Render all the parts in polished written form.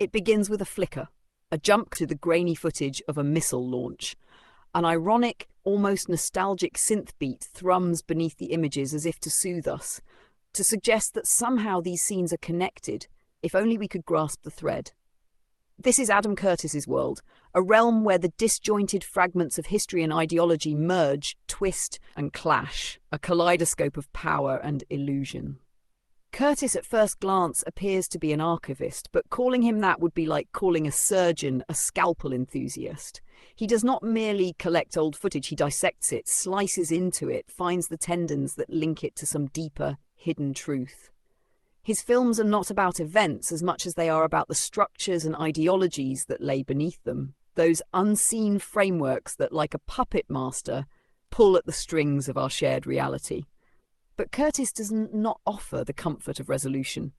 It begins with a flicker, a jump to the grainy footage of a missile launch. An ironic, almost nostalgic synth beat thrums beneath the images as if to soothe us, to suggest that somehow these scenes are connected, if only we could grasp the thread. This is Adam Curtis's world, a realm where the disjointed fragments of history and ideology merge, twist, and clash, a kaleidoscope of power and illusion. Curtis at first glance appears to be an archivist, but calling him that would be like calling a surgeon a scalpel enthusiast. He does not merely collect old footage, he dissects it, slices into it, finds the tendons that link it to some deeper, hidden truth. His films are not about events as much as they are about the structures and ideologies that lay beneath them, those unseen frameworks that, like a puppet master, pull at the strings of our shared reality. But Curtis does not offer the comfort of resolution.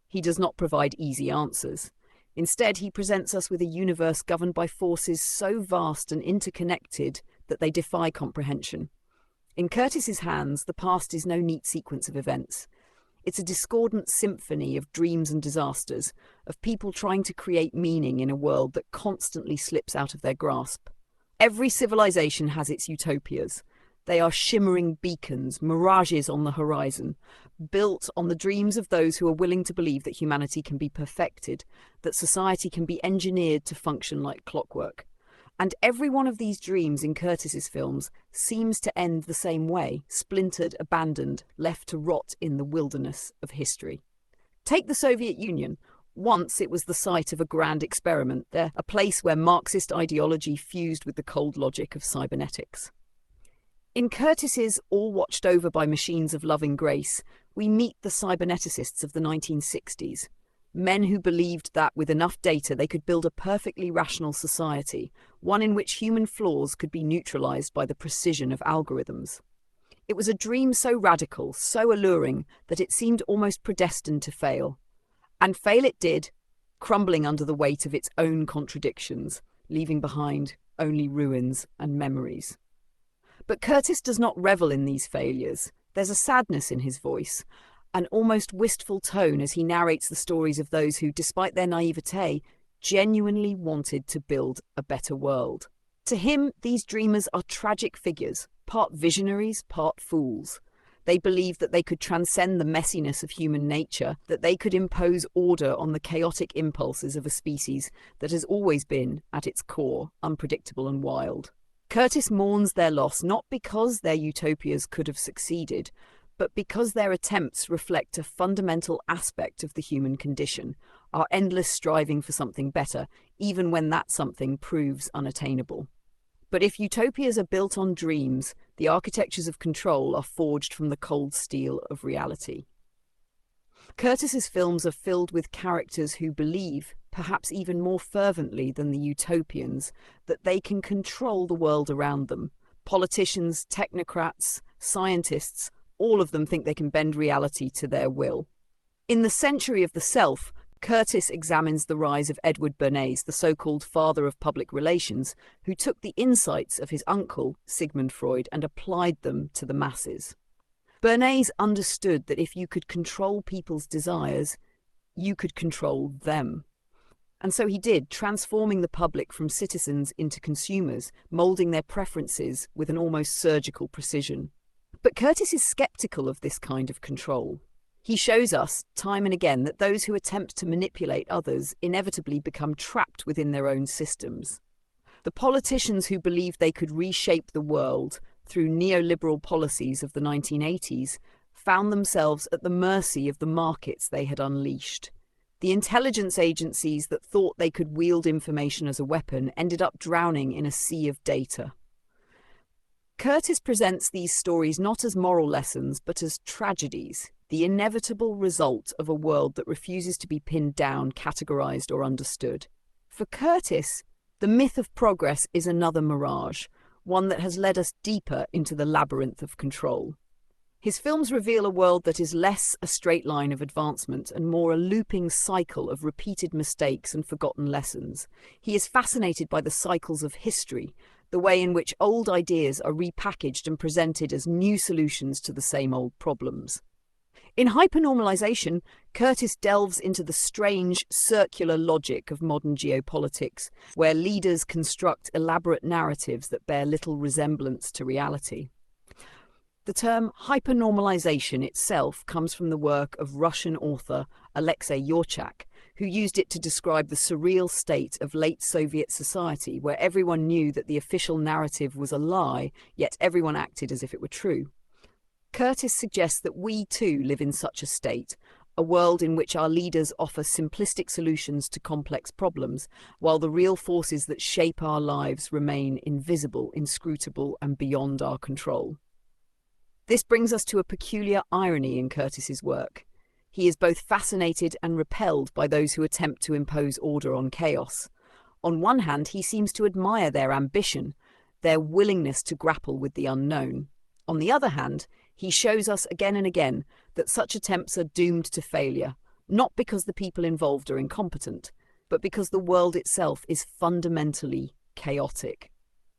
He does not provide easy answers. Instead, he presents us with a universe governed by forces so vast and interconnected that they defy comprehension. In Curtis's hands, the past is no neat sequence of events. It's a discordant symphony of dreams and disasters, of people trying to create meaning in a world that constantly slips out of their grasp. Every civilization has its utopias. They are shimmering beacons, mirages on the horizon, built on the dreams of those who are willing to believe that humanity can be perfected, that society can be engineered to function like clockwork. And every one of these dreams in Curtis's films seems to end the same way, splintered, abandoned, left to rot in the wilderness of history. Take the Soviet Union. Once it was the site of a grand experiment there, a place where Marxist ideology fused with the cold logic of cybernetics. In Curtis's All Watched Over by Machines of Loving Grace, we meet the cyberneticists of the 1960s, men who believed that with enough data they could build a perfectly rational society, one in which human flaws could be neutralized by the precision of algorithms. It was a dream so radical, so alluring, that it seemed almost predestined to fail. And fail it did, crumbling under the weight of its own contradictions, leaving behind only ruins and memories. But Curtis does not revel in these failures. There's a sadness in his voice, an almost wistful tone as he narrates the stories of those who, despite their naivete, genuinely wanted to build a better world. To him, these dreamers are tragic figures, part visionaries, part fools. They believed that they could transcend the messiness of human nature, that they could impose order on the chaotic impulses of a species that has always been, at its core, unpredictable and wild. Curtis mourns their loss not because their utopias could have succeeded, but because their attempts reflect a fundamental aspect of the human condition, our endless striving for something better, even when that something proves unattainable. But if utopias are built on dreams, the architectures of control are forged from the cold steel of reality. Curtis's films are filled with characters who believe, perhaps even more fervently than the utopians, that they can control the world around them. Politicians, technocrats, scientists, all of them think they can bend reality to their will. In The Century of the Self, Curtis examines the rise of Edward Bernays, the so-called father of public relations, who took the insights of his uncle, Sigmund Freud, and applied them to the masses. Bernays understood that if you could control people's desires, you could control them. And so he did, transforming the public from citizens into consumers, moulding their preferences with an almost surgical precision. But Curtis is skeptical of this kind of control. He shows us, time and again, that those who attempt to manipulate others inevitably become trapped within their own systems. The politicians who believed they could reshape the world through neoliberal policies of the 1980s found themselves at the mercy of the markets they had unleashed. The intelligence agencies that thought they could wield information as a weapon ended up drowning in a sea of data. Curtis presents these stories not as moral lessons, but as tragedies, the inevitable result of a world that refuses to be pinned down, categorized, or understood. For Curtis, the myth of progress is another mirage, one that has led us deeper into the labyrinth of control. His films reveal a world that is less a straight line of advancement and more a looping cycle of repeated mistakes and forgotten lessons. He is fascinated by the cycles of history, the way in which old ideas are repackaged and presented as new solutions to the same old problems. In hypernormalization, Curtis delves into the strange circular logic of modern geopolitics, where leaders construct elaborate narratives that bear little resemblance to reality. The term hypernormalization itself comes from the work of Russian author Alexei Yurchak, who used it to describe the surreal state of late Soviet society, where everyone knew that the official narrative was a lie, yet everyone acted as if it were true. Curtis suggests that we too live in such a state, a world in which our leaders offer simplistic solutions to complex problems, while the real forces that shape our lives remain invisible, inscrutable, and beyond our control. This brings us to a peculiar irony in Curtis's work. He is both fascinated and repelled by those who attempt to impose order on chaos. On one hand, he seems to admire their ambition, their willingness to grapple with the unknown. On the other hand, he shows us again and again that such attempts are doomed to failure, not because the people involved are incompetent, but because the world itself is fundamentally chaotic.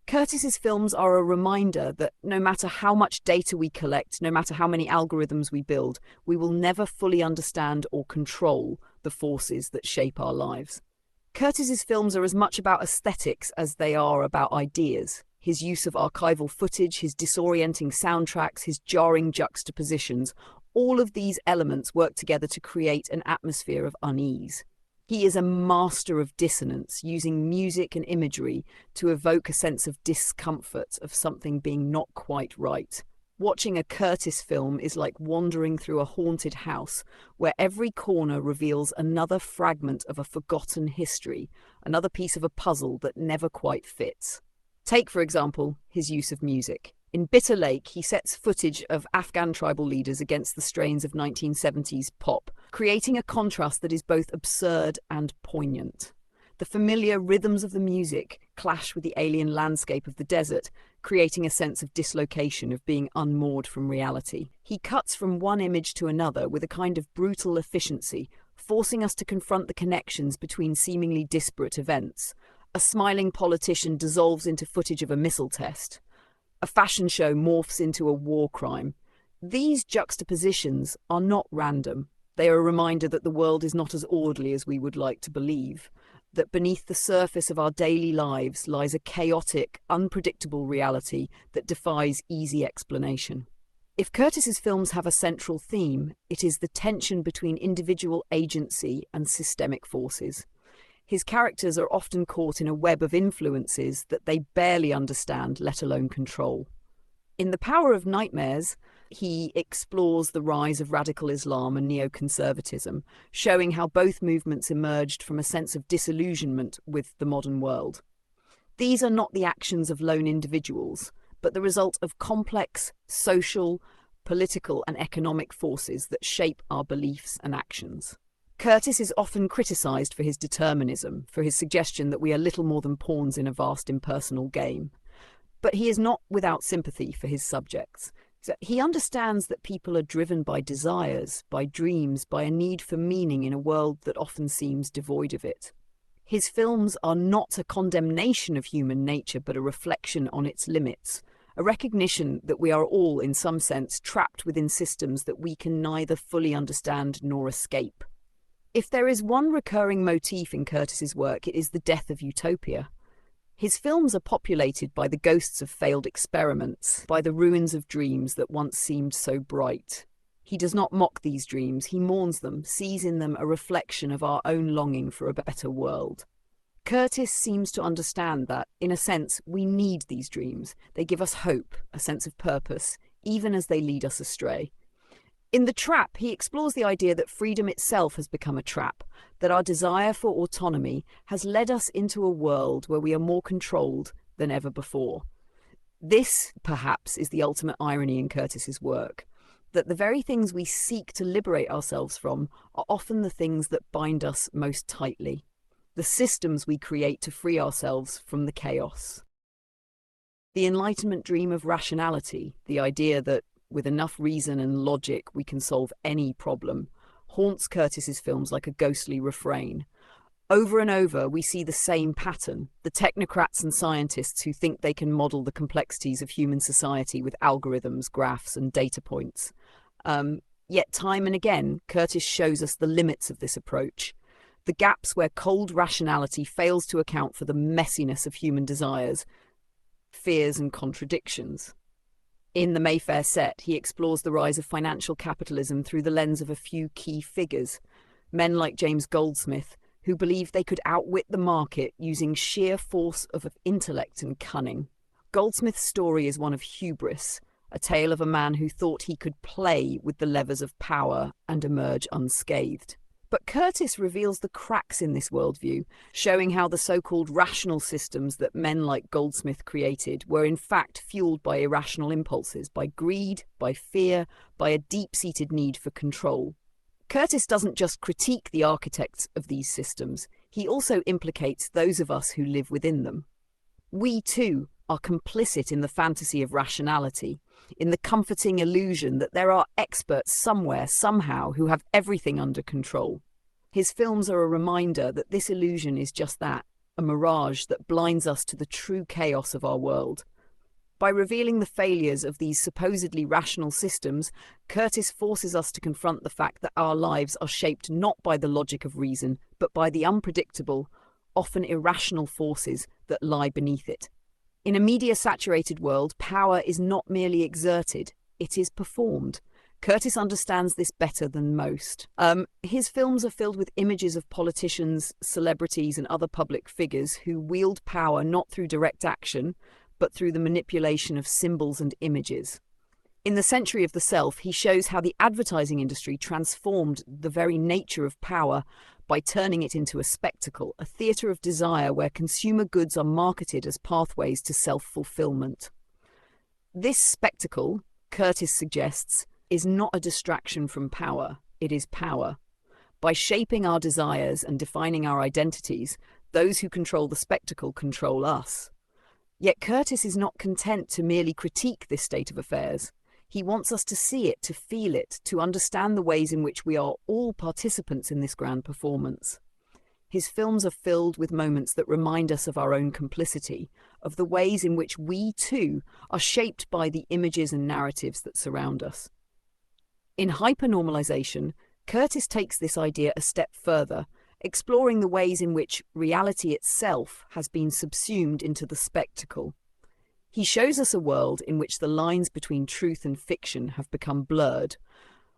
Curtis's films are a reminder that no matter how much data we collect, no matter how many algorithms we build, we will never fully understand or control the forces that shape our lives. Curtis's films are as much about aesthetics as they are about ideas. His use of archival footage, his disorienting soundtracks, his jarring juxtapositions, all of these elements work together to create an atmosphere of unease. He is a master of dissonance, using music and imagery to evoke a sense of discomfort, of something being not quite right. Watching a Curtis film is like wandering through a haunted house, where every corner reveals another fragment of a forgotten history, another piece of a puzzle that never quite fits. Take, for example, his use of music. In Bitter Lake, he sets footage of Afghan tribal leaders against the strains of 1970s pop, creating a contrast that is both absurd and poignant. The familiar rhythms of the music clash with the alien landscape of the desert, creating a sense of dislocation, of being unmoored from reality. He cuts from one image to another with a kind of brutal efficiency, forcing us to confront the connections between seemingly disparate events. A smiling politician dissolves into footage of a missile test. A fashion show morphs into a war crime. These juxtapositions are not random. They are a reminder that the world is not as orderly as we would like to believe, that beneath the surface of our daily lives lies a chaotic, unpredictable reality that defies easy explanation. If Curtis's films have a central theme, it is the tension between individual agency and systemic forces. His characters are often caught in a web of influences that they barely understand, let alone control. In The Power of Nightmares, he explores the rise of radical Islam and neoconservatism, showing how both movements emerged from a sense of disillusionment with the modern world. These are not the actions of lone individuals, but the result of complex social, political, and economic forces that shape our beliefs and actions. Curtis is often criticised for his determinism, for his suggestion that we are little more than pawns in a vast impersonal game. But he is not without sympathy for his subjects. He understands that people are driven by desires, by dreams, by a need for meaning in a world that often seems devoid of it. His films are not a condemnation of human nature, but a reflection on its limits, a recognition that we are all, in some sense, trapped within systems that we can neither fully understand nor escape. If there is one recurring motif in Curtis's work, it is the death of utopia. His films are populated by the ghosts of failed experiments, by the ruins of dreams that once seemed so bright. He does not mock these dreams, he mourns them, sees in them a reflection of our own longing for a better world. Curtis seems to understand that, in a sense, we need these dreams. They give us hope, a sense of purpose, even as they lead us astray. In The Trap, he explores the idea that freedom itself has become a trap, that our desire for autonomy has led us into a world where we are more controlled than ever before. This, perhaps, is the ultimate irony in Curtis's work, that the very things we seek to liberate ourselves from are often the things that bind us most tightly, the systems we create to free ourselves from the chaos. The Enlightenment dream of rationality, the idea that with enough reason and logic we can solve any problem, haunts Curtis's films like a ghostly refrain. Over and over, we see the same pattern: the technocrats and scientists who think they can model the complexities of human society with algorithms, graphs, and data points. Yet time and again, Curtis shows us the limits of this approach, the gaps where cold rationality fails to account for the messiness of human desires, fears and contradictions. In The Mayfair Set, he explores the rise of financial capitalism through the lens of a few key figures, men like James Goldsmith, who believed they could outwit the market using sheer force of intellect and cunning. Goldsmith's story is one of hubris, a tale of a man who thought he could play with the levers of power and emerge unscathed. But Curtis reveals the cracks in this worldview, showing how the so-called rational systems that men like Goldsmith created were in fact fueled by irrational impulses, by greed, by fear, by a deep-seated need for control. Curtis doesn't just critique the architects of these systems, he also implicates those of us who live within them. We, too, are complicit in the fantasy of rationality, in the comforting illusion that there are experts somewhere, somehow, who have everything under control. His films are a reminder that this illusion is just that, a mirage that blinds us to the true chaos of our world. By revealing the failures of these supposedly rational systems, Curtis forces us to confront the fact that our lives are shaped not by the logic of reason, but by the unpredictable, often irrational forces that lie beneath it. In a media-saturated world, power is not merely exerted, it is performed. Curtis understands this better than most. His films are filled with images of politicians, celebrities, and other public figures who wield power not through direct action, but through the manipulation of symbols and images. In The Century of the Self, he shows how the advertising industry transformed the very nature of power by turning it into a spectacle, a theatre of desire where consumer goods are marketed as pathways to self-fulfillment. This spectacle, Curtis suggests, is not a distraction from power, it is power. By shaping our desires and defining our identities, those who control the spectacle control us. Yet Curtis is not content to merely critique this state of affairs. He wants us to see it, to feel it, to understand the ways in which we are all participants in this grand performance. His films are filled with moments that remind us of our own complicity, of the ways in which we, too, are shaped by the images and narratives that surround us. In Hypernormalization, Curtis takes this idea a step further, exploring the ways in which reality itself has been subsumed into the spectacle. He shows us a world in which the lines between truth and fiction have become blurred,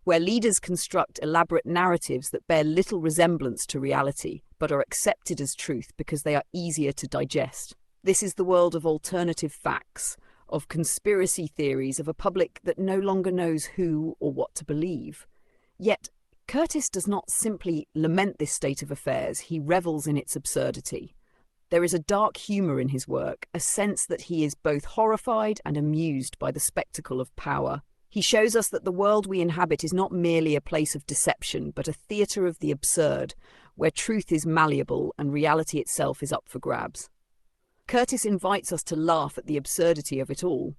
where leaders construct elaborate narratives that bear little resemblance to reality, but are accepted as truth because they are easier to digest. This is the world of alternative facts, of conspiracy theories, of a public that no longer knows who or what to believe. Yet, Curtis does not simply lament this state of affairs, he revels in its absurdity. There is a dark humour in his work, a sense that he is both horrified and amused by the spectacle of power. He shows us that the world we inhabit is not merely a place of deception, but a theatre of the absurd, where truth is malleable and reality itself is up for grabs. Curtis invites us to laugh at the absurdity of it all,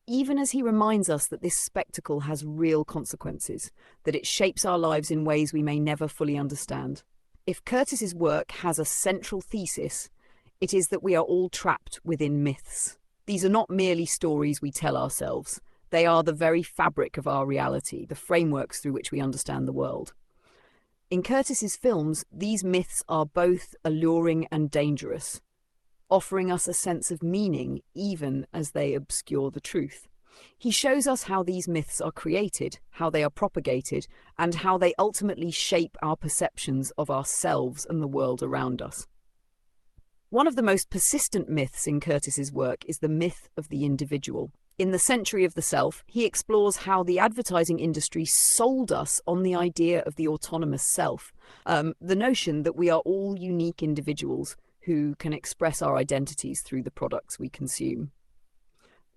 even as he reminds us that this spectacle has real consequences, that it shapes our lives in ways we may never fully understand. If Curtis's work has a central thesis, it is that we are all trapped within myths. These are not merely stories we tell ourselves. They are the very fabric of our reality, the frameworks through which we understand the world. In Curtis's films, these myths are both alluring and dangerous, offering us a sense of meaning even as they obscure the truth. He shows us how these myths are created, how they are propagated, and how they ultimately shape our perceptions of ourselves and the world around us. One of the most persistent myths in Curtis's work is the myth of the individual. In The Century of the Self, he explores how the advertising industry sold us on the idea of the autonomous self, the notion that we are all unique individuals who can express our identities through the products we consume.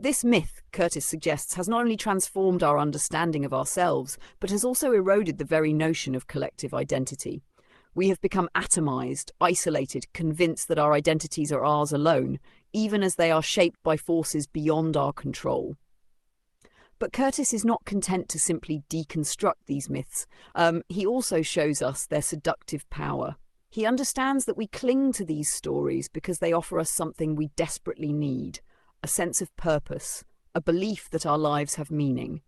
This myth, Curtis suggests, has not only transformed our understanding of ourselves, but has also eroded the very notion of collective identity. We have become atomized, isolated, convinced that our identities are ours alone, even as they are shaped by forces beyond our control. But Curtis is not content to simply deconstruct these myths. He also shows us their seductive power. He understands that we cling to these stories because they offer us something we desperately need, a sense of purpose, a belief that our lives have meaning.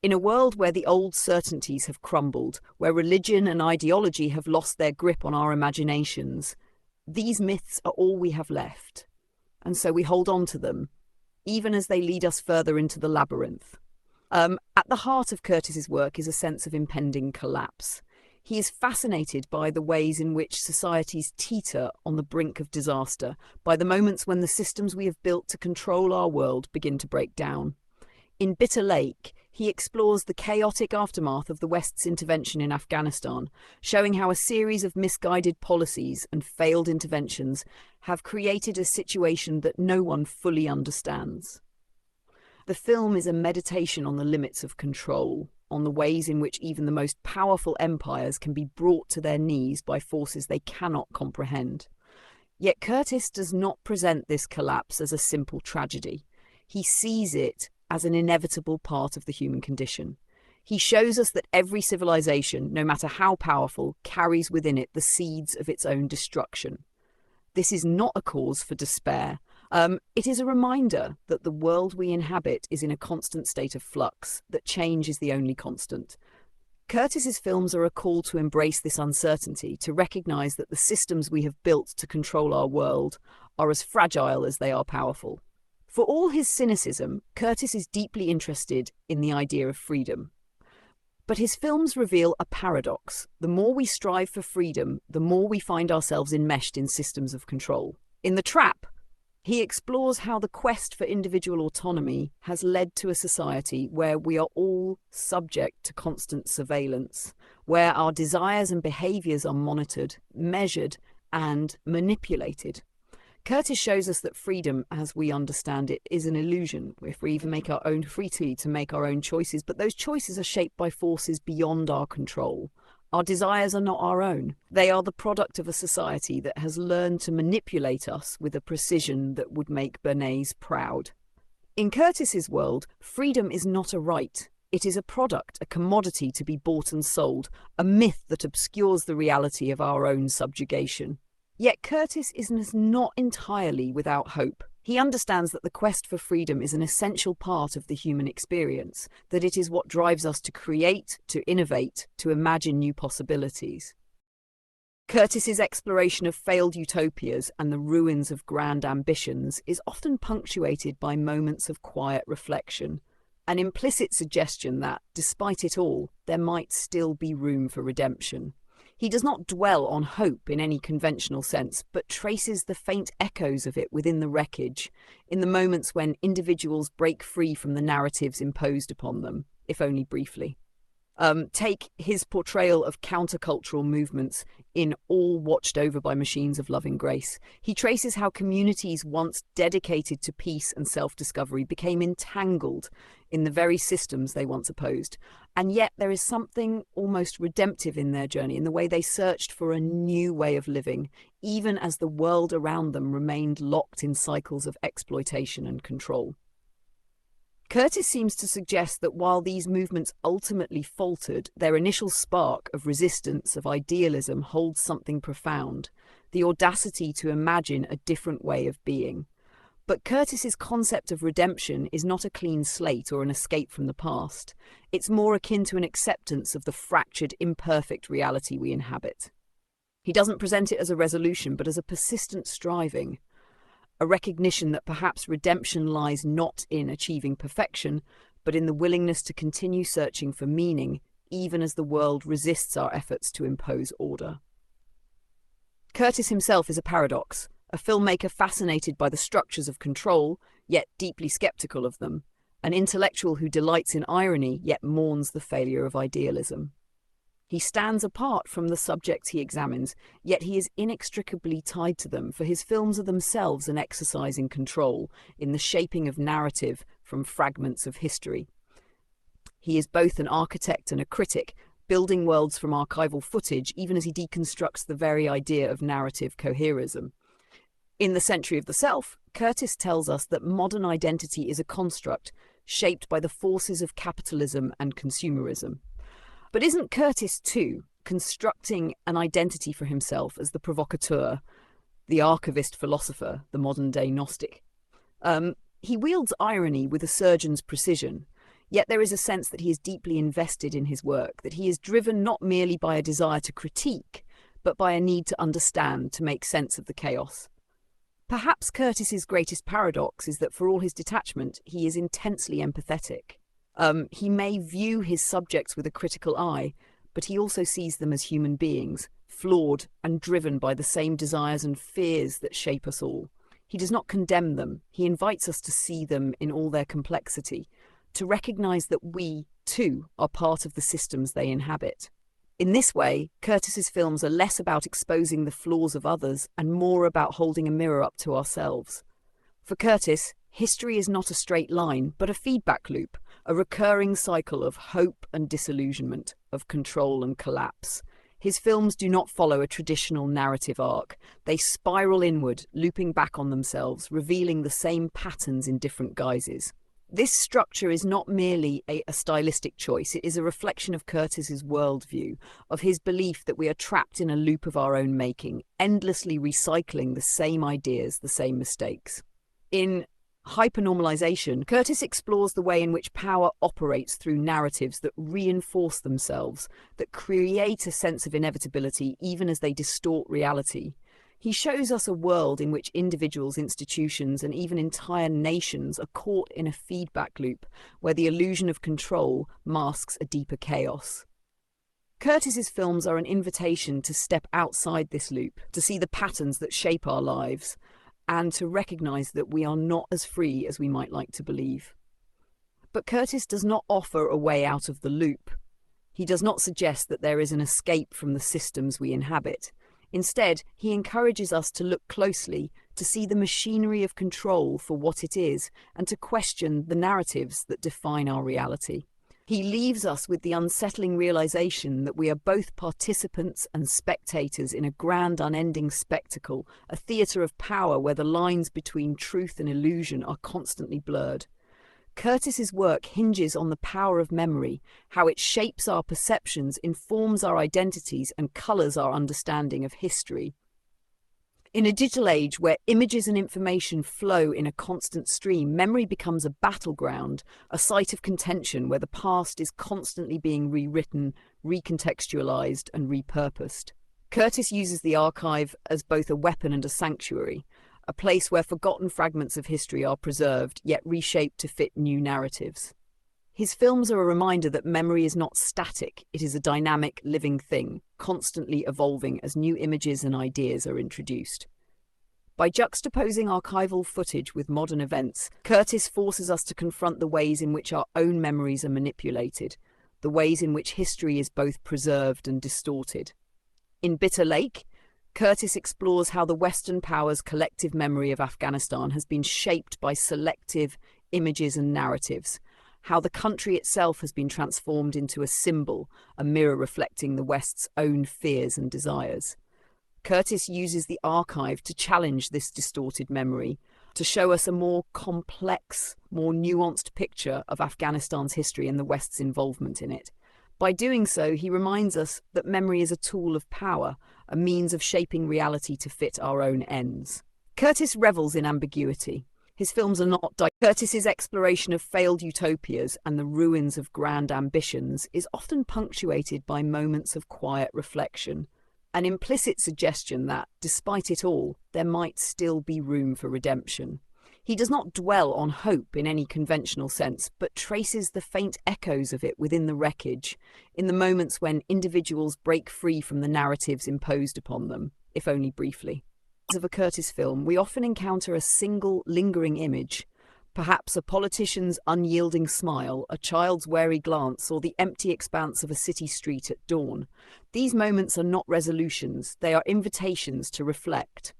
In a world where the old certainties have crumbled, where religion and ideology have lost their grip on our imaginations, these myths are all we have left. And so we hold on to them, even as they lead us further into the labyrinth. At the heart of Curtis's work is a sense of impending collapse. He is fascinated by the ways in which societies teeter on the brink of disaster, by the moments when the systems we have built to control our world begin to break down. In Bitter Lake, he explores the chaotic aftermath of the West's intervention in Afghanistan, showing how a series of misguided policies and failed interventions have created a situation that no one fully understands. The film is a meditation on the limits of control, on the ways in which even the most powerful empires can be brought to their knees by forces they cannot comprehend. Yet Curtis does not present this collapse as a simple tragedy. He sees it as an inevitable part of the human condition. He shows us that every civilization, no matter how powerful, carries within it the seeds of its own destruction. This is not a cause for despair. It is a reminder that the world we inhabit is in a constant state of flux, that change is the only constant. Curtis's films are a call to embrace this uncertainty, to recognize that the systems we have built to control our world are as fragile as they are powerful. For all his cynicism, Curtis is deeply interested in the idea of freedom. But his films reveal a paradox. The more we strive for freedom, the more we find ourselves enmeshed in systems of control. In The Trap, he explores how the quest for individual autonomy has led to a society where we are all subject to constant surveillance, where our desires and behaviours are monitored, measured, and manipulated. Curtis shows us that freedom, as we understand it, is an illusion. We're free to make our own to make our own choices, but those choices are shaped by forces beyond our control. Our desires are not our own. They are the product of a society that has learned to manipulate us with a precision that would make Bernays proud. In Curtis's world, freedom is not a right. It is a product, a commodity to be bought and sold, a myth that obscures the reality of our own subjugation. Yet Curtis is not entirely without hope. He understands that the quest for freedom is an essential part of the human experience, that it is what drives us to create, to innovate, to imagine new possibilities. Curtis's exploration of failed utopias and the ruins of grand ambitions is often punctuated by moments of quiet reflection, an implicit suggestion that, despite it all, there might still be room for redemption. He does not dwell on hope in any conventional sense, but traces the faint echoes of it within the wreckage, in the moments when individuals break free from the narratives imposed upon them, if only briefly. Take his portrayal of countercultural movements in All Watched Over by Machines of Loving Grace. He traces how communities once dedicated to peace and self-discovery became entangled in the very systems they once opposed. And yet there is something almost redemptive in their journey, in the way they searched for a new way of living, even as the world around them remained locked in cycles of exploitation and control. Curtis seems to suggest that while these movements ultimately faltered, their initial spark of resistance, of idealism, holds something profound, the audacity to imagine a different way of being. But Curtis's concept of redemption is not a clean slate or an escape from the past. It's more akin to an acceptance of the fractured, imperfect reality we inhabit. He doesn't present it as a resolution, but as a persistent striving, a recognition that perhaps redemption lies not in achieving perfection, but in the willingness to continue searching for meaning, even as the world resists our efforts to impose order. Curtis himself is a paradox, a filmmaker fascinated by the structures of control, yet deeply skeptical of them, an intellectual who delights in irony, yet mourns the failure of idealism. He stands apart from the subjects he examines, yet he is inextricably tied to them, for his films are themselves an exercise in control, in the shaping of narrative from fragments of history. He is both an architect and a critic, building worlds from archival footage, even as he deconstructs the very idea of narrative coherism. In The Century of the Self, Curtis tells us that modern identity is a construct shaped by the forces of capitalism and consumerism. But isn't Curtis, too, constructing an identity for himself as the provocateur, the archivist philosopher, the modern-day Gnostic? He wields irony with a surgeon's precision, Yet there is a sense that he is deeply invested in his work, that he is driven not merely by a desire to critique, but by a need to understand, to make sense of the chaos. Perhaps Curtis's greatest paradox is that for all his detachment, he is intensely empathetic. He may view his subjects with a critical eye, but he also sees them as human beings, flawed and driven by the same desires and fears that shape us all. He does not condemn them. He invites us to see them in all their complexity, to recognize that we, too, are part of the systems they inhabit. In this way, Curtis's films are less about exposing the flaws of others and more about holding a mirror up to ourselves. For Curtis, history is not a straight line, but a feedback loop, a recurring cycle of hope and disillusionment, of control and collapse. His films do not follow a traditional narrative arc. They spiral inward, looping back on themselves, revealing the same patterns in different guises. This structure is not merely a stylistic choice, it is a reflection of Curtis's worldview, of his belief that we are trapped in a loop of our own making, endlessly recycling the same ideas, the same mistakes. In Hypernormalization, Curtis explores the way in which power operates through narratives that reinforce themselves, that create a sense of inevitability even as they distort reality. He shows us a world in which individuals, institutions, and even entire nations are caught in a feedback loop where the illusion of control masks a deeper chaos. Curtis's films are an invitation to step outside this loop, to see the patterns that shape our lives, and to recognize that we are not as free as we might like to believe. But Curtis does not offer a way out of the loop. He does not suggest that there is an escape from the systems we inhabit. Instead, he encourages us to look closely, to see the machinery of control for what it is, and to question the narratives that define our reality. He leaves us with the unsettling realization that we are both participants and spectators in a grand, unending spectacle, a theatre of power where the lines between truth and illusion are constantly blurred. Curtis's work hinges on the power of memory, how it shapes our perceptions, informs our identities, and colours our understanding of history. In a digital age where images and information flow in a constant stream, memory becomes a battleground, a site of contention where the past is constantly being rewritten, recontextualized, and repurposed. Curtis uses the archive as both a weapon and a sanctuary, a place where forgotten fragments of history are preserved, yet reshaped to fit new narratives. His films are a reminder that memory is not static, it is a dynamic, living thing, constantly evolving as new images and ideas are introduced. By juxtaposing archival footage with modern events, Curtis forces us to confront the ways in which our own memories are manipulated, the ways in which history is both preserved and distorted. In Bitter Lake, Curtis explores how the Western powers' collective memory of Afghanistan has been shaped by selective images and narratives, how the country itself has been transformed into a symbol, a mirror reflecting the West's own fears and desires. Curtis uses the archive to challenge this distorted memory, to show us a more complex, more nuanced picture of Afghanistan's history and the West's involvement in it. By doing so, he reminds us that memory is a tool of power, a means of shaping reality to fit our own ends. Curtis revels in ambiguity. His films are not Curtis's exploration of failed utopias and the ruins of grand ambitions is often punctuated by moments of quiet reflection, an implicit suggestion that, despite it all, there might still be room for redemption. He does not dwell on hope in any conventional sense, but traces the faint echoes of it within the wreckage, in the moments when individuals break free from the narratives imposed upon them, if only briefly. Of a Curtis film, we often encounter a single, lingering image, perhaps a politician's unyielding smile, a child's wary glance, or the empty expanse of a city street at dawn. These moments are not resolutions, they are invitations to reflect.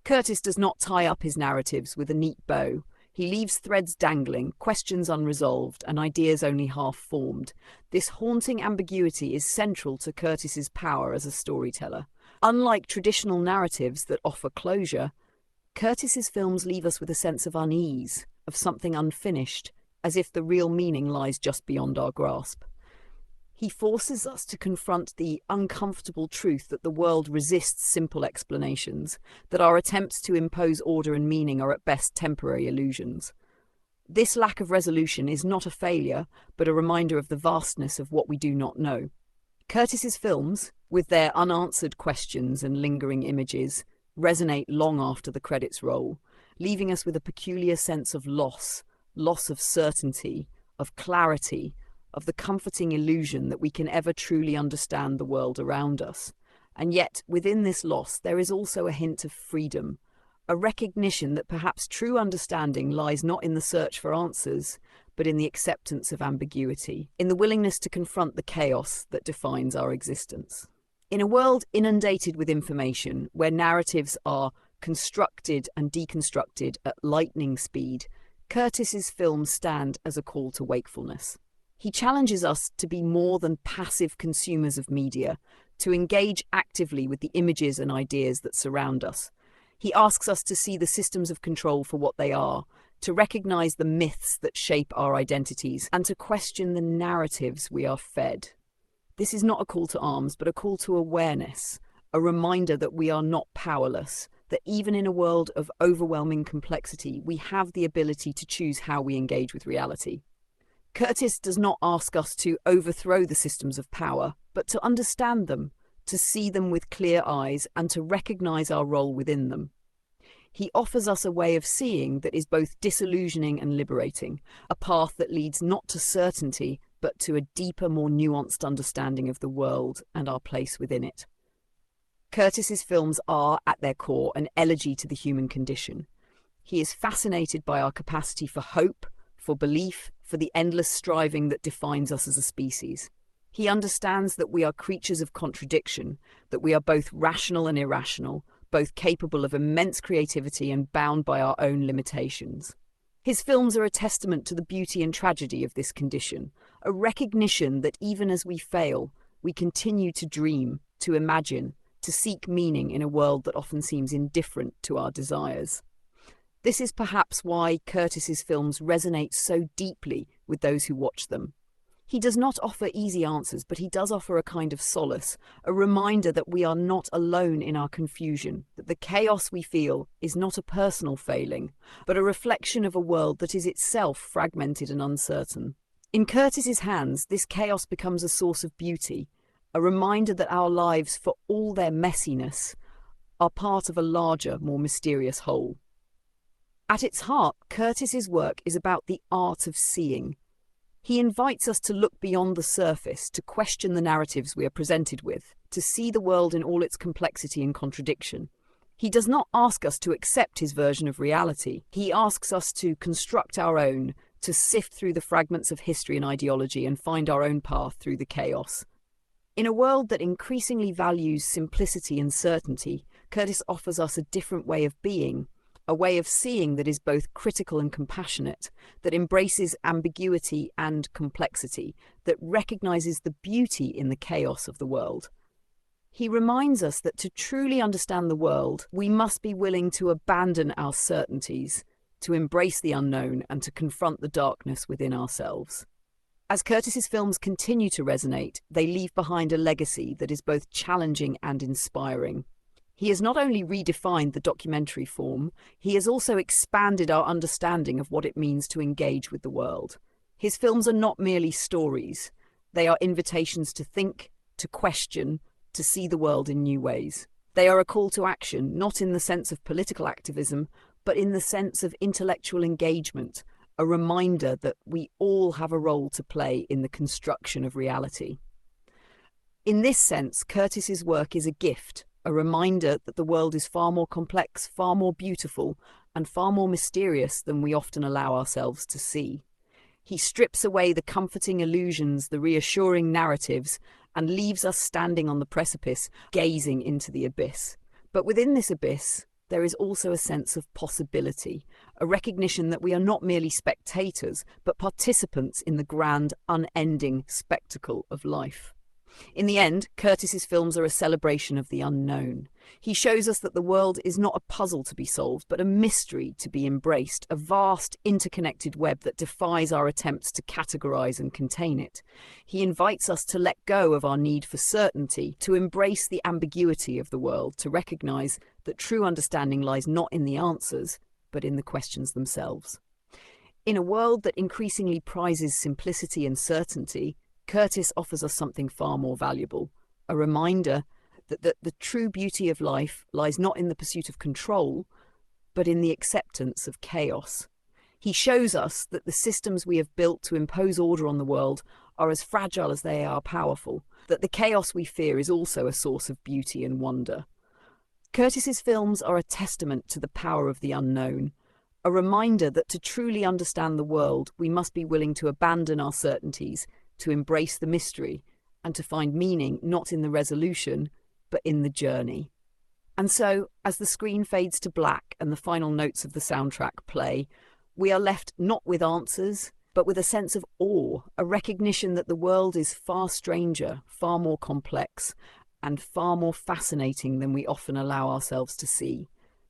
Curtis does not tie up his narratives with a neat bow. He leaves threads dangling, questions unresolved, and ideas only half-formed. This haunting ambiguity is central to Curtis's power as a storyteller. Unlike traditional narratives that offer closure, Curtis's films leave us with a sense of unease, of something unfinished, as if the real meaning lies just beyond our grasp. He forces us to confront the uncomfortable truth that the world resists simple explanations, that our attempts to impose order and meaning are at best temporary illusions. This lack of resolution is not a failure, but a reminder of the vastness of what we do not know. Curtis's films, with their unanswered questions and lingering images, resonate long after the credits roll, leaving us with a peculiar sense of loss of certainty, of clarity, of the comforting illusion that we can ever truly understand the world around us. And yet, within this loss, there is also a hint of freedom, a recognition that perhaps true understanding lies not in the search for answers, but in the acceptance of ambiguity, in the willingness to confront the chaos that defines our existence. In a world inundated with information, where narratives are constructed and deconstructed at lightning speed, Curtis's films stand as a call to wakefulness. He challenges us to be more than passive consumers of media, to engage actively with the images and ideas that surround us. He asks us to see the systems of control for what they are, to recognize the myths that shape our identities, and to question the narratives we are fed. This is not a call to arms, but a call to awareness, a reminder that we are not powerless, that even in a world of overwhelming complexity, we have the ability to choose how we engage with reality. Curtis does not ask us to overthrow the systems of power, but to understand them, to see them with clear eyes, and to recognize our role within them. He offers us a way of seeing that is both disillusioning and liberating, a path that leads not to certainty, but to a deeper, more nuanced understanding of the world and our place within it. Curtis's films are, at their core, an elegy to the human condition. He is fascinated by our capacity for hope, for belief, for the endless striving that defines us as a species. He understands that we are creatures of contradiction, that we are both rational and irrational, both capable of immense creativity and bound by our own limitations. His films are a testament to the beauty and tragedy of this condition, a recognition that even as we fail, we continue to dream, to imagine, to seek meaning in a world that often seems indifferent to our desires. This is perhaps why Curtis's films resonate so deeply with those who watch them. He does not offer easy answers, but he does offer a kind of solace, a reminder that we are not alone in our confusion, that the chaos we feel is not a personal failing, but a reflection of a world that is itself fragmented and uncertain. In Curtis's hands, this chaos becomes a source of beauty, a reminder that our lives, for all their messiness, are part of a larger, more mysterious whole. At its heart, Curtis's work is about the art of seeing. He invites us to look beyond the surface, to question the narratives we are presented with, to see the world in all its complexity and contradiction. He does not ask us to accept his version of reality. He asks us to construct our own, to sift through the fragments of history and ideology and find our own path through the chaos. In a world that increasingly values simplicity and certainty, Curtis offers us a different way of being, a way of seeing that is both critical and compassionate, that embraces ambiguity and complexity, that recognizes the beauty in the chaos of the world. He reminds us that to truly understand the world, we must be willing to abandon our certainties, to embrace the unknown, and to confront the darkness within ourselves. As Curtis's films continue to resonate, they leave behind a legacy that is both challenging and inspiring. He has not only redefined the documentary form, he has also expanded our understanding of what it means to engage with the world. His films are not merely stories. They are invitations to think, to question, to see the world in new ways. They are a call to action, not in the sense of political activism, but in the sense of intellectual engagement, a reminder that we all have a role to play in the construction of reality. In this sense, Curtis's work is a gift, a reminder that the world is far more complex, far more beautiful, and far more mysterious than we often allow ourselves to see. He strips away the comforting illusions, the reassuring narratives, and leaves us standing on the precipice, gazing into the abyss. But within this abyss, there is also a sense of possibility, a recognition that we are not merely spectators, but participants in the grand, unending spectacle of life. In the end, Curtis's films are a celebration of the unknown. He shows us that the world is not a puzzle to be solved, but a mystery to be embraced, a vast, interconnected web that defies our attempts to categorize and contain it. He invites us to let go of our need for certainty, to embrace the ambiguity of the world, to recognize that true understanding lies not in the answers, but in the questions themselves. In a world that increasingly prizes simplicity and certainty, Curtis offers us something far more valuable, a reminder that the true beauty of life lies not in the pursuit of control, but in the acceptance of chaos. He shows us that the systems we have built to impose order on the world are as fragile as they are powerful, that the chaos we fear is also a source of beauty and wonder. Curtis's films are a testament to the power of the unknown, a reminder that to truly understand the world, we must be willing to abandon our certainties, to embrace the mystery, and to find meaning not in the resolution, but in the journey. And so, as the screen fades to black and the final notes of the soundtrack play, we are left not with answers, but with a sense of awe, a recognition that the world is far stranger, far more complex, and far more fascinating than we often allow ourselves to see.